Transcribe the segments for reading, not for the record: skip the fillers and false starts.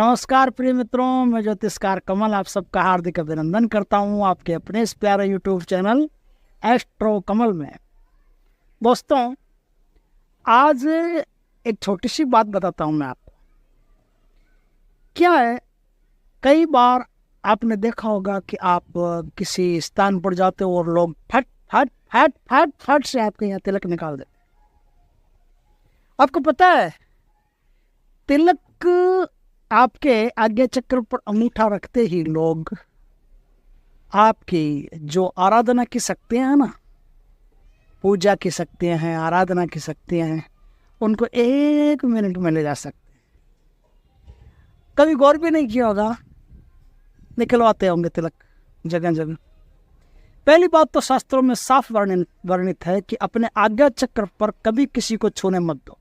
नमस्कार प्रिय मित्रों, मैं ज्योतिषकार कमल आप सबका हार्दिक अभिनंदन करता हूं आपके अपने इस प्यारे यूट्यूब चैनल एस्ट्रो कमल में। दोस्तों, आज एक छोटी सी बात बताता हूं मैं आपको। क्या है, कई बार आपने देखा होगा कि आप किसी स्थान पर जाते हो और लोग फट फट फट फट फट से आपके यहाँ तिलक निकाल देते। आपको पता है, तिलक आपके आज्ञा चक्र पर अंगूठा रखते ही लोग आपकी जो आराधना की शक्तियां हैं ना, पूजा की शक्तियां हैं, आराधना की शक्तियां हैं, उनको 1 मिनट में ले जा सकते हैं। कभी गौर भी नहीं किया होगा, निकलवाते होंगे तिलक जगह जगह। पहली बात तो शास्त्रों में साफ वर्णित है कि अपने आज्ञा चक्र पर कभी किसी को छूने मत दो।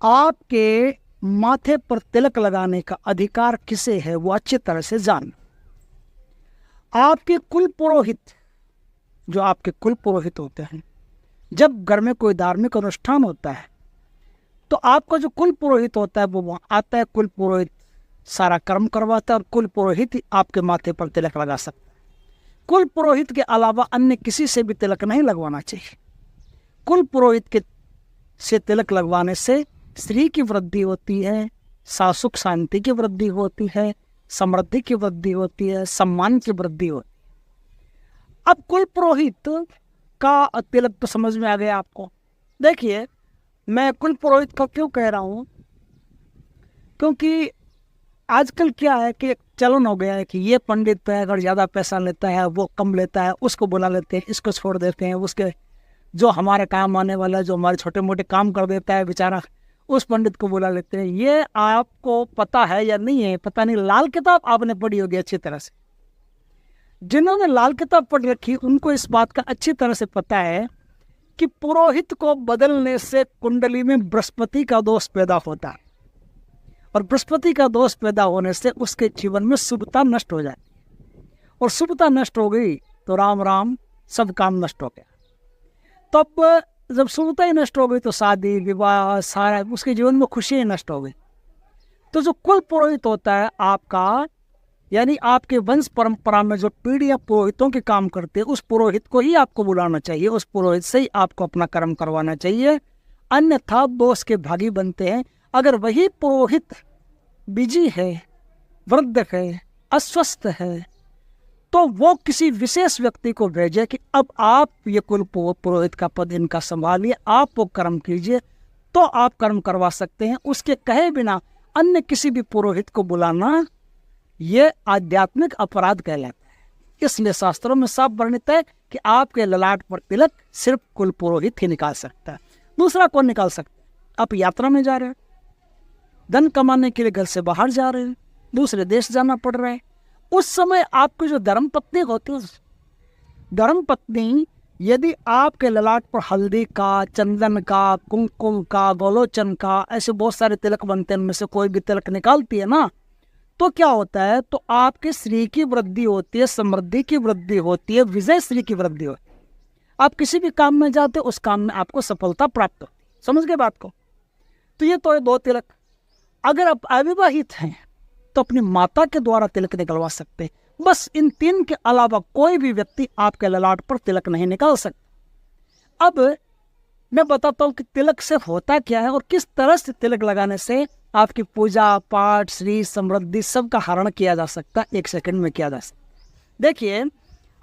आपके माथे पर तिलक लगाने का अधिकार किसे है वो अच्छी तरह से जान। आपके कुल पुरोहित, जो आपके कुल पुरोहित होते हैं, जब घर में कोई धार्मिक अनुष्ठान होता है तो आपका जो कुल पुरोहित होता है वो वहाँ आता है। कुल पुरोहित सारा कर्म करवाता है और कुल पुरोहित ही आपके माथे पर तिलक लगा सकता है। कुल पुरोहित के अलावा अन्य किसी से भी तिलक नहीं लगवाना चाहिए। कुल पुरोहित के से तिलक लगवाने से स्त्री की वृद्धि होती है, सुख शांति की वृद्धि होती है, समृद्धि की वृद्धि होती है, सम्मान की वृद्धि होती है। अब कुल पुरोहित का तिलक तो समझ में आ गया आपको। देखिए, मैं कुल पुरोहित का क्यों कह रहा हूँ, क्योंकि आजकल क्या है कि चलन हो गया है कि ये पंडित पे अगर ज़्यादा पैसा लेता है, वो कम लेता है, उसको बुला लेते हैं, इसको छोड़ देते हैं, उसके जो हमारे काम आने वाला, जो हमारे छोटे मोटे काम कर देता है बेचारा, उस पंडित को बुला लेते हैं। ये आपको पता है या नहीं है पता नहीं। लाल किताब आपने पढ़ी होगी अच्छी तरह से। जिन्होंने लाल किताब पढ़ रखी उनको इस बात का अच्छी तरह से पता है कि पुरोहित को बदलने से कुंडली में बृहस्पति का दोष पैदा होता है, और बृहस्पति का दोष पैदा होने से उसके जीवन में शुभता नष्ट हो जाती है, और शुभता नष्ट हो गई तो राम राम सब काम नष्ट हो गया। तब जब शुभता ही नष्ट हो गई तो शादी विवाह सारा उसके जीवन में खुशी ही नष्ट हो गई। तो जो कुल पुरोहित होता है आपका, यानी आपके वंश परंपरा में जो पीढ़ियां पुरोहितों के काम करते हैं, उस पुरोहित को ही आपको बुलाना चाहिए, उस पुरोहित से ही आपको अपना कर्म करवाना चाहिए, अन्यथा दोष के भागी बनते हैं। अगर वही पुरोहित बिजी है, वृद्ध है, अस्वस्थ है, तो वो किसी विशेष व्यक्ति को भेजे कि अब आप ये कुल पुरोहित का पद इनका संभालिए, आप वो कर्म कीजिए, तो आप कर्म करवा सकते हैं। उसके कहे बिना अन्य किसी भी पुरोहित को बुलाना ये आध्यात्मिक अपराध कहलाता है। इसलिए शास्त्रों में साफ वर्णित है कि आपके ललाट पर तिलक सिर्फ कुल पुरोहित ही निकाल सकता है, दूसरा कौन निकाल सकता है? आप यात्रा में जा रहे हैं, धन कमाने के लिए घर से बाहर जा रहे हैं, दूसरे देश जाना पड़ रहा है, उस समय आपकी जो धर्मपत्नी होती है, धर्मपत्नी यदि आपके ललाट पर हल्दी का, चंदन का, कुमकुम का, गोलोचन का, ऐसे बहुत सारे तिलक बनते हैं, उनमें से कोई भी तिलक निकालती है ना, तो क्या होता है, तो आपके श्री की वृद्धि होती है, समृद्धि की वृद्धि होती है, विजय श्री की वृद्धि होती है। आप किसी भी काम में जाते उस काम में आपको सफलता प्राप्त होती है। समझ गए बात को? तो ये तो है 2 तिलक। अगर आप अविवाहित हैं तो अपनी माता के द्वारा तिलक निकलवा सकते हैं। बस इन 3 के अलावा कोई भी व्यक्ति आपके ललाट पर तिलक नहीं निकाल सकता। अब मैं बताता हूँ कि तिलक से होता क्या है और किस तरह से तिलक लगाने से आपकी पूजा पाठ, श्री, समृद्धि सब का हरण किया जा सकता है, 1 सेकंड में किया जा सकता है। देखिए,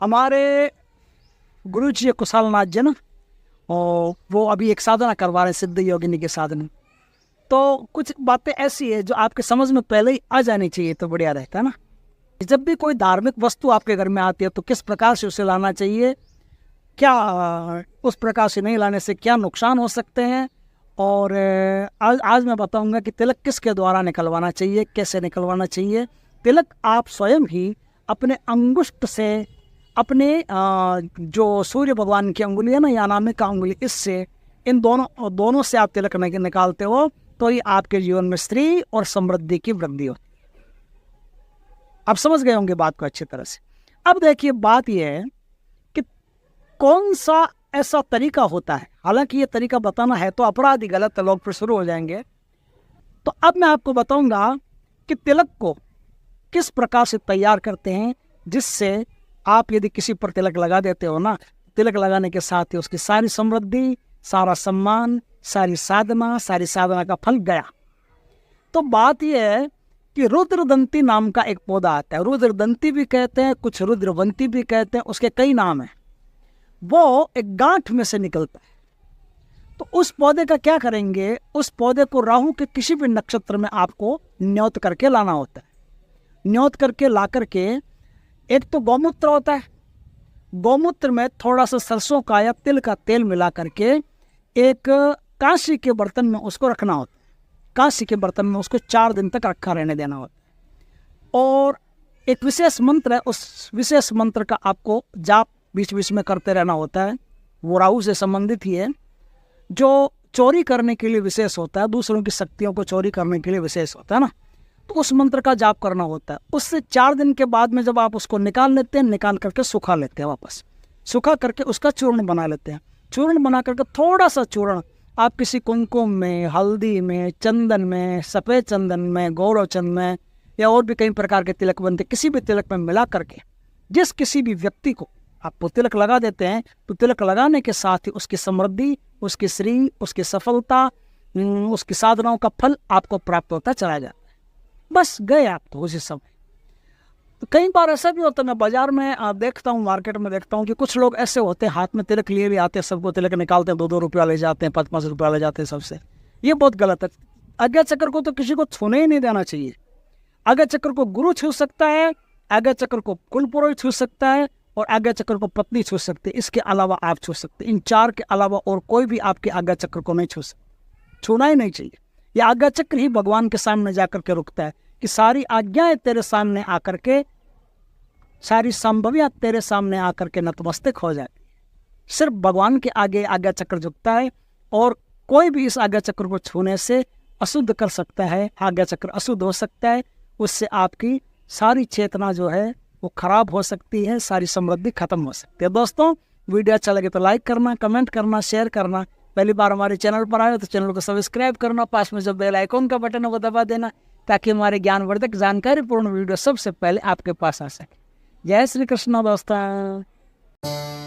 हमारे गुरु जी कुशालनाथ जी ना, और वो अभी एक साधना करवा रहे हैं, सिद्ध योगिनी की साधना। तो कुछ बातें ऐसी है जो आपके समझ में पहले ही आ जानी चाहिए तो बढ़िया रहता है ना। जब भी कोई धार्मिक वस्तु आपके घर में आती है तो किस प्रकार से उसे लाना चाहिए, क्या उस प्रकार से नहीं लाने से क्या नुकसान हो सकते हैं, और आज मैं बताऊंगा कि तिलक किसके द्वारा निकलवाना चाहिए, कैसे निकलवाना चाहिए। तिलक आप स्वयं ही अपने अंगुष्ठ से, अपने जो सूर्य भगवान की अंगुली है ना, या अनामिका अंगुली, इससे इन दोनों से आप तिलक निकालते हो तो ये आपके जीवन में स्त्री और समृद्धि की वृद्धि होती है। आप समझ गए होंगे बात को अच्छी तरह से। अब देखिए, बात यह है कि कौन सा ऐसा तरीका होता है, हालांकि ये तरीका बताना है तो अपराध ही गलत, लोग फिर शुरू हो जाएंगे। तो अब मैं आपको बताऊंगा कि तिलक को किस प्रकार से तैयार करते हैं, जिससे आप यदि किसी पर तिलक लगा देते हो ना, तिलक लगाने के साथ ही उसकी सारी समृद्धि, सारा सम्मान, सारी साधना का फल गया। तो बात यह है कि रुद्रदंती नाम का एक पौधा आता है, रुद्रदंती भी कहते हैं, कुछ रुद्रवंती भी कहते हैं, उसके कई नाम हैं। वो एक गांठ में से निकलता है। तो उस पौधे का क्या करेंगे, उस पौधे को राहु के किसी भी नक्षत्र में आपको न्योत करके लाना होता है। न्योत करके ला करके एक तो गौमूत्र होता है, गौमूत्र में थोड़ा सा सरसों का या तिल का तेल मिला करके एक कांसी के बर्तन में उसको रखना होता है। कांसी के बर्तन में उसको 4 दिन तक रखा रहने देना होता है। और एक विशेष मंत्र है, उस विशेष मंत्र का आपको जाप बीच बीच में करते रहना होता है। वो राहु से संबंधित ही है, जो चोरी करने के लिए विशेष होता है, दूसरों की शक्तियों को चोरी करने के लिए विशेष होता है ना। तो उस मंत्र का जाप करना होता है। उससे 4 दिन के बाद में जब आप उसको निकाल लेते हैं, निकाल करके सुखा लेते हैं, वापस सुखा करके उसका चूर्ण बना लेते हैं। चूर्ण बना करके थोड़ा सा चूर्ण आप किसी कुमकुम में, हल्दी में, चंदन में, सफ़ेद चंदन में, गौरव चंदन में या और भी कई प्रकार के तिलक बनते, किसी भी तिलक में मिला करके जिस किसी भी व्यक्ति को आप तिलक लगा देते हैं, तो तिलक लगाने के साथ ही उसकी समृद्धि, उसकी श्री, उसकी सफलता, उसकी साधनाओं का फल आपको प्राप्त होता चला जाता है। बस गए आप तो उसी समय। तो कई बार ऐसा भी होता है, मैं बाजार में देखता हूँ, मार्केट में देखता हूँ कि कुछ लोग ऐसे होते हैं, हाथ में तिलक लिए भी आते हैं, सबको तिलक निकालते हैं, 2-2 रुपया ले जाते हैं, 5-5 रुपया ले जाते हैं सबसे। ये बहुत गलत है। आज्ञा चक्र को तो किसी को छूने ही नहीं देना चाहिए। आज्ञा चक्र को गुरु छू सकता है, आज्ञा चक्र को कुल पुरोहित छू सकता है, और आज्ञा चक्र को पत्नी छू सकती है। इसके अलावा आप छू सकते, इन 4 के अलावा और कोई भी आपके आज्ञा चक्र को नहीं छू सकता, छूना ही नहीं चाहिए। यह आज्ञा चक्र ही भगवान के सामने जाकर के रुकता है कि सारी आज्ञाएं तेरे सामने आकर के, सारी संभवियां तेरे सामने आकर के नतमस्तक हो जाती है। सिर्फ भगवान के आगे आज्ञा चक्र झुकता है, और कोई भी इस आज्ञा चक्र को छूने से अशुद्ध कर सकता है, आज्ञा चक्र अशुद्ध हो सकता है। उससे आपकी सारी चेतना जो है वो खराब हो सकती है, सारी समृद्धि खत्म हो सकती है। दोस्तों, वीडियो अच्छा लगे तो लाइक करना, कमेंट करना, शेयर करना। पहली बार हमारे चैनल पर आए तो चैनल को सब्सक्राइब करना, पास में जो बेल आइकॉन का बटन है वो दबा देना, ताकि हमारे ज्ञानवर्धक जानकारीपूर्ण वीडियो सबसे पहले आपके पास आ सके। जय श्री कृष्ण दोस्तों।